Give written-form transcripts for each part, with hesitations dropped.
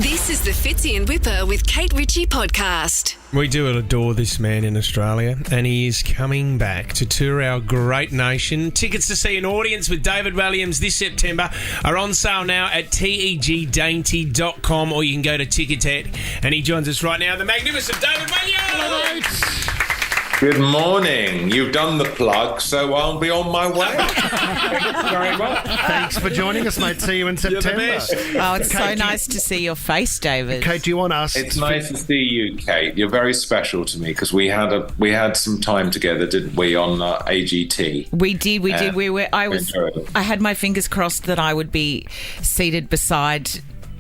This is the Fitzy and Whipper with Kate Ritchie podcast. We do adore this man in Australia, and he is coming back to tour our great nation. Tickets to see an audience with David Walliams this September are on sale now at tegdainty.com, or you can go to Ticketek, and he joins us right now, the magnificent David Walliams! Hello, mate. Good morning. You've done the plug, so I'll be on my way. Thank you very much. Thanks for joining us, mate. See you in You're the September. best. Oh, it's so nice to see your face, David. Kate, do you want us? It's nice to see you, Kate. You're very special to me because we had some time together, didn't we, on AGT? We did. I had my fingers crossed that I would be seated beside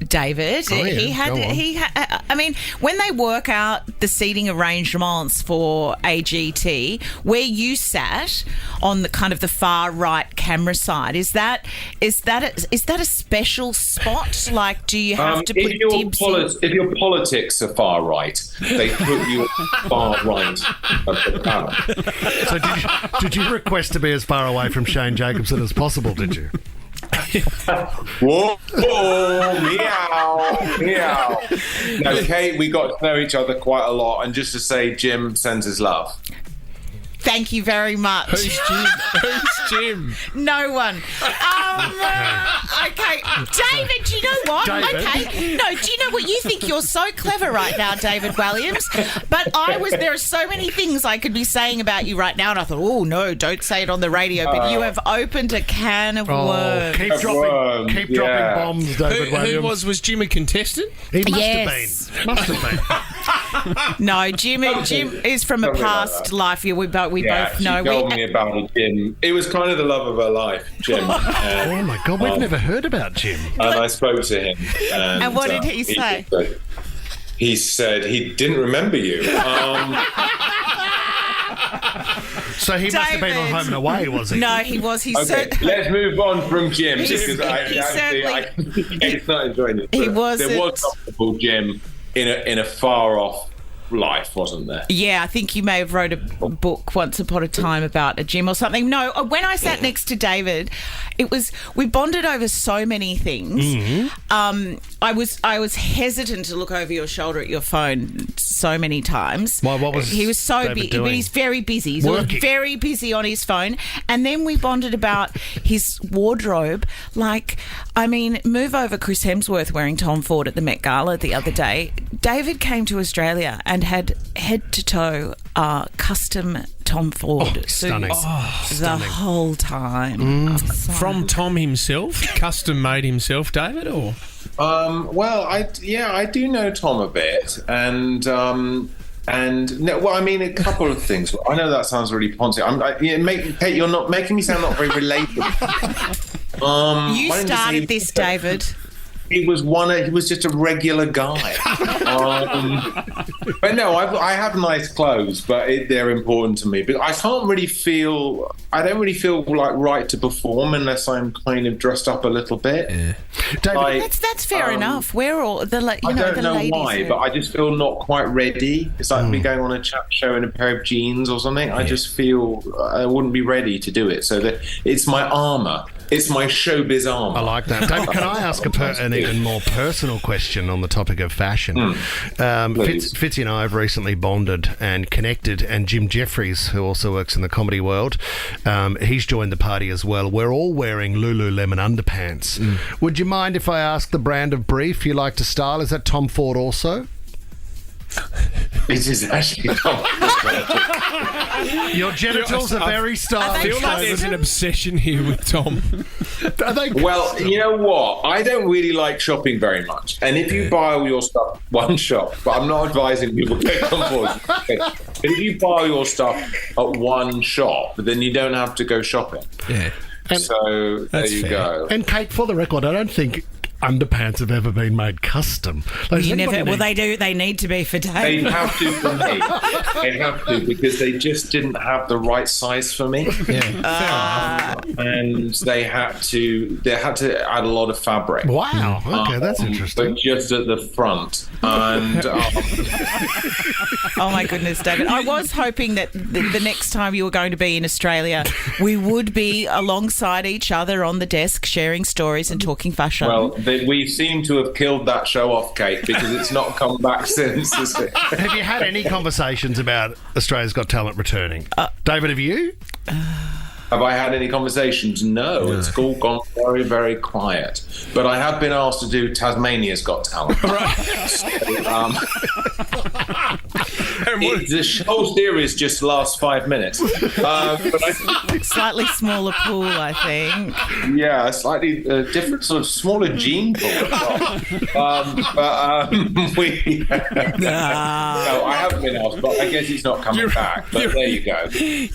David. Oh, yeah. I mean, when they work out the seating arrangements for AGT, where you sat on the kind of the far right camera side, is that a special spot? Like, do you have to put dibs if your politics are far right, they put you far right of the panel. So did you request to be as far away from Shane Jacobson as possible, did you? Whoa, meow. No, Kate, we got to know each other quite a lot, and just to say, Jim sends his love. Thank you very much. Who's Jim? Who's Jim? No one. Okay, David, do you know what? David? Okay, no, do you know what? You think you're so clever right now, David Walliams, but there are so many things I could be saying about you right now, and I thought, oh, no, don't say it on the radio, but you have opened a can of worms. Keep dropping bombs, David Williams. Was Jim a contestant? He must Yes. have been. Must have been. No, Jim is from a past life. Yeah, we both know. She told me about it, Jim. It was kind of the love of her life, Jim. Oh, my God, we've never heard about Jim. And I spoke to him. And what did he say? He said he didn't remember you. So he must have been on Home and Away, was he? No, he was. Okay, let's move on from Jim because it's not enjoying it. He wasn't. There was something Jim in a far off life, wasn't there? Yeah, I think you may have wrote a book once upon a time about a gym or something. No, when I sat next to David, we bonded over so many things. Mm-hmm. I was hesitant to look over your shoulder at your phone so many times. Why? What was he was so David busy? doing? But he's very busy. He's Working. very busy on his phone. And then we bonded about his wardrobe. Like, I mean, move over Chris Hemsworth wearing Tom Ford at the Met Gala the other day. David came to Australia and had head to toe custom Tom Ford stunning. suits the whole time. From Tom himself? Custom made himself, David, or? Well, I do know Tom a bit, and no, well, I mean, a couple of things. I know that sounds really poncy. Kate, you're not making me sound not very relatable. You started this, David. He was just a regular guy. But no, I have nice clothes, but they're important to me. But I don't really feel like right to perform unless I'm kind of dressed up a little bit. Yeah. David, That's fair enough. We're all I don't know why, but I just feel not quite ready. It's like me going on a chat show in a pair of jeans or something. I just feel I wouldn't be ready to do it. So it's my armour. It's my showbiz armour. I like that. David, can I ask an even more personal question on the topic of fashion? Fitzy and I have recently bonded and connected, and Jim Jeffries, who also works in the comedy world, he's joined the party as well. We're all wearing Lululemon underpants. Would you mind if I ask the brand of brief you like to style? Is that Tom Ford also? It is actually Tom. Your genitals are very stylish. I feel like there's an obsession here with Tom. Are they Well, you know what? I don't really like shopping very much. And if you buy all your stuff one shop, but I'm not advising people to come forward. But if you buy your stuff at one shop, then you don't have to go shopping. Yeah. So there you go. And Kate, for the record, I don't think underpants have ever been made custom. Like, they do. They need to be for Dave. They have to for me. They have to because they just didn't have the right size for me. Yeah. And they had to add a lot of fabric. Wow. Okay, that's interesting. But just at the front. And Oh my goodness, David! I was hoping that the next time you were going to be in Australia, we would be alongside each other on the desk, sharing stories and talking fashion. well, that we seem to have killed that show off, Kate, because it's not come back since. Has it? Have you had any conversations about Australia's Got Talent returning? David, have you? Have I had any conversations? No, it's all gone very, very quiet. But I have been asked to do Tasmania's Got Talent. Right. The whole series just lasts 5 minutes. Slightly smaller pool, I think. Yeah, a slightly different, sort of smaller gene pool. No, I haven't been asked, but I guess it's not coming back. But there you go.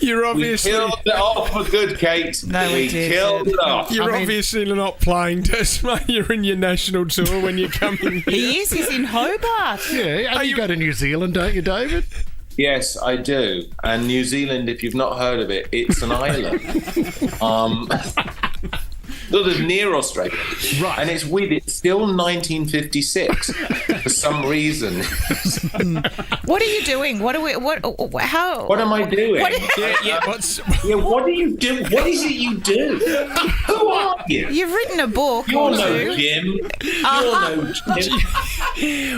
You're obviously... We killed it off for good, Kate. No, we did. Killed it off. You're obviously not playing Tasmania in your national tour when you're coming here. He is. He's in Hobart. Yeah, you go to New Zealand, don't you, David? Yes, I do. And New Zealand, if you've not heard of it, it's an island. Sort of near Australia. Right. And it's weird, it's still 1956 for some reason. What are you doing? What am I doing? What do you do? What is it you do? Who are you? You've written a book. You're no you? Jim. You're no Jim.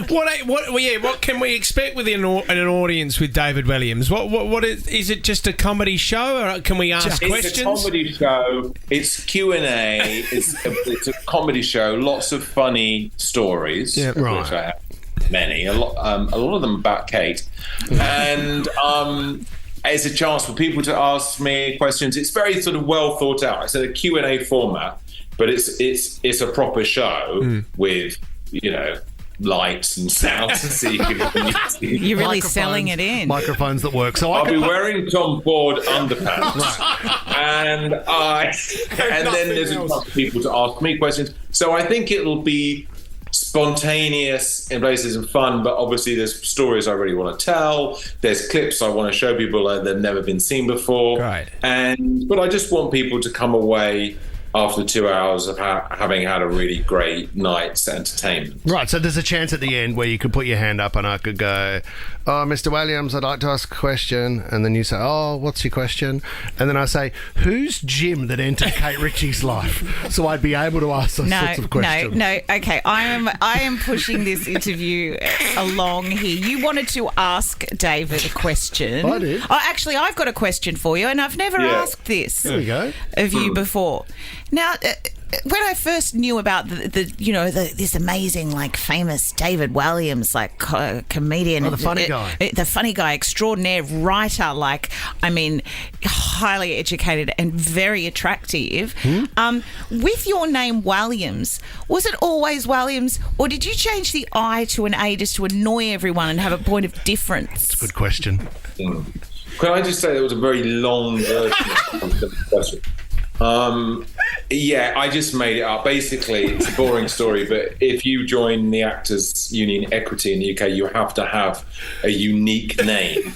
What can we expect with an audience with David Walliams? What is it? Just a comedy show, or can we ask questions? It's a comedy show. It's Q&A. It's a comedy show. Lots of funny stories, which I have many. A lot of them about Kate, and it's a chance for people to ask me questions. It's very sort of well thought out. It's a Q&A format, but it's a proper show with lights and sounds, so you can You're really selling it in. Microphones that work. So I'll be wearing Tom Ford underpants, and then there's a bunch of people to ask me questions. So I think it'll be spontaneous in places and fun, but obviously there's stories I really want to tell. There's clips I want to show people that they've never been seen before. Right. But I just want people to come away after 2 hours of having had a really great night's entertainment. Right, so there's a chance at the end where you could put your hand up and I could go, "Oh, Mr. Walliams, I'd like to ask a question." And then you say, "Oh, what's your question?" And then I say, "Who's Jim that entered Kate Ritchie's life?" So I'd be able to ask those sorts of questions. No. Okay, I am pushing this interview along here. You wanted to ask David a question. I did. Oh, actually, I've got a question for you, and I've never asked this There we go. of you before. Now, when I first knew about this amazing, famous David Walliams, comedian, the funny guy, the funny guy extraordinaire, writer, highly educated and very attractive. With your name Walliams, was it always Walliams, or did you change the I to an A just to annoy everyone and have a point of difference? That's a good question. Can I just say there was a very long version of the question? I just made it up. Basically, it's a boring story, but if you join the Actors Union Equity in the UK, you have to have a unique name.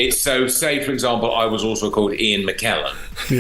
Say, for example, I was also called Ian McKellen,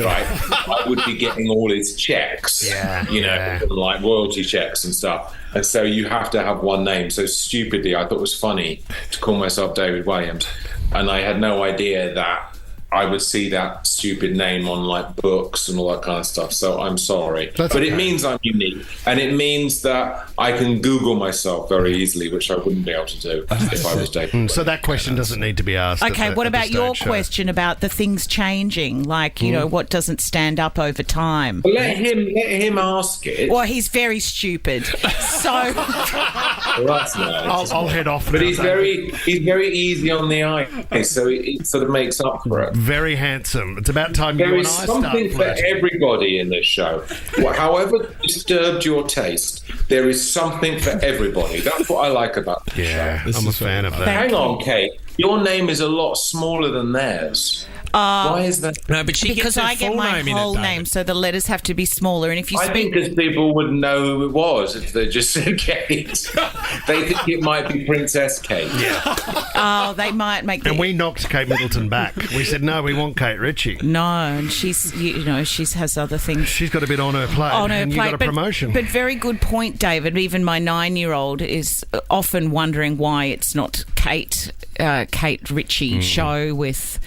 right? I would be getting all his checks, like royalty checks and stuff. And so you have to have one name. So stupidly, I thought it was funny to call myself David Walliams. And I had no idea that I would see that stupid name on books and all that kind of stuff. So I'm sorry. But it means I'm unique. And it means that I can Google myself very easily, which I wouldn't be able to do if I was David. So that question doesn't need to be asked. Okay, what about your question about the things changing? What doesn't stand up over time? Well, let him ask it. Well, he's very stupid. So well, that's nice. I'll head off. But he's very easy on the eye, so it sort of makes up for it. Very handsome. It's about time you and I start flirting. There is something for everybody in this show. However disturbed your taste, there is something for everybody. That's what I like about the show. I'm a fan of that. Hang on, Kate. Your name is a lot smaller than theirs. Why is that? No, but because I get my whole name, so the letters have to be smaller. And if you think because people would know who it was if they just said Kate. They think it might be Princess Kate. Yeah. Oh, they might make. And we knocked Kate Middleton back. We said no, we want Kate Ritchie. No, and she has other things. She's got a bit on her plate. You got a promotion. But very good point, David. Even my 9-year-old is often wondering why it's not Kate Ritchie show with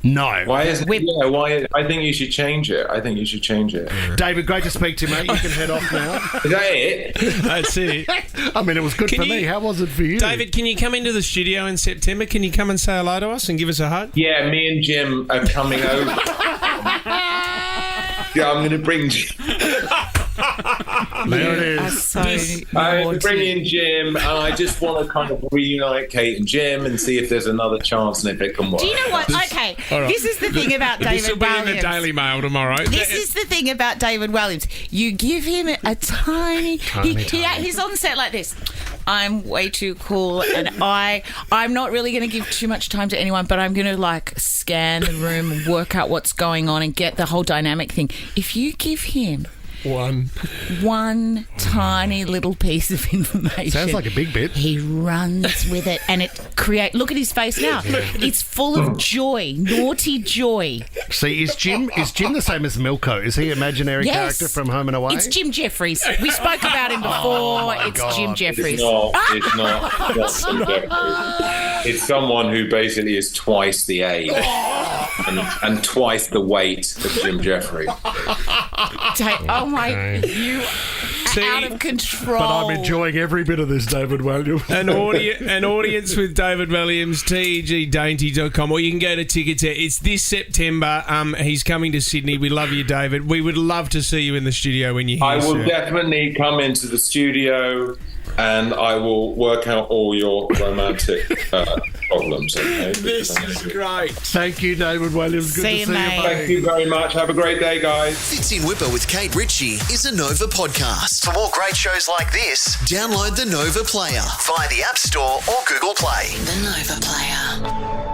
No. Why isn't? Yeah, why? I think you should change it. David, great to speak to you, mate. You can head off now. Is that it? That's it. I mean, it was good for me. How was it for you? David, can you come into the studio in September? Can you come and say hello to us and give us a hug? Yeah, me and Jim are coming over. Yeah, I'm going to bring Jim. There it is. So I'm bringing Jim, and I just want to kind of reunite Kate and Jim and see if there's another chance and if it can work. Do you know what? Okay, this is the thing about This will David be in Walliams. the Daily Mail tomorrow. This is the thing about David Walliams. You give him a tiny. He's on set like this. I'm way too cool, and I'm not really going to give too much time to anyone, but I'm going to like scan the room and work out what's going on and get the whole dynamic thing. If you give him one tiny little piece of information, Sounds like a big bit. he runs with it, and it create. Look at his face now. It's full of joy, naughty joy. See, is Jim the same as Milko? Is he an imaginary character from Home and Away? It's Jim Jeffries. We spoke about him before. It's Jim Jeffries. It's not Jim Jeffries. It's someone who basically is twice the age and twice the weight of Jim Jeffries. Oh my! You are out of control. But I'm enjoying every bit of this, David Walliams. An audience with David Walliams, tegdainty.com, or you can go to Tickets. It's this September. He's coming to Sydney. We love you, David. We would love to see you in the studio when you're here. I will definitely come into the studio and I will work out all your romantic problems. Okay? This is great. Thank you, David Walliams. Good See to you, see mate. you, Thank you very much. Have a great day, guys. Fits in Whipper with Kate Ritchie is a Nova podcast. For more great shows like this, download the Nova Player via the App Store or Google Play. The Nova Player.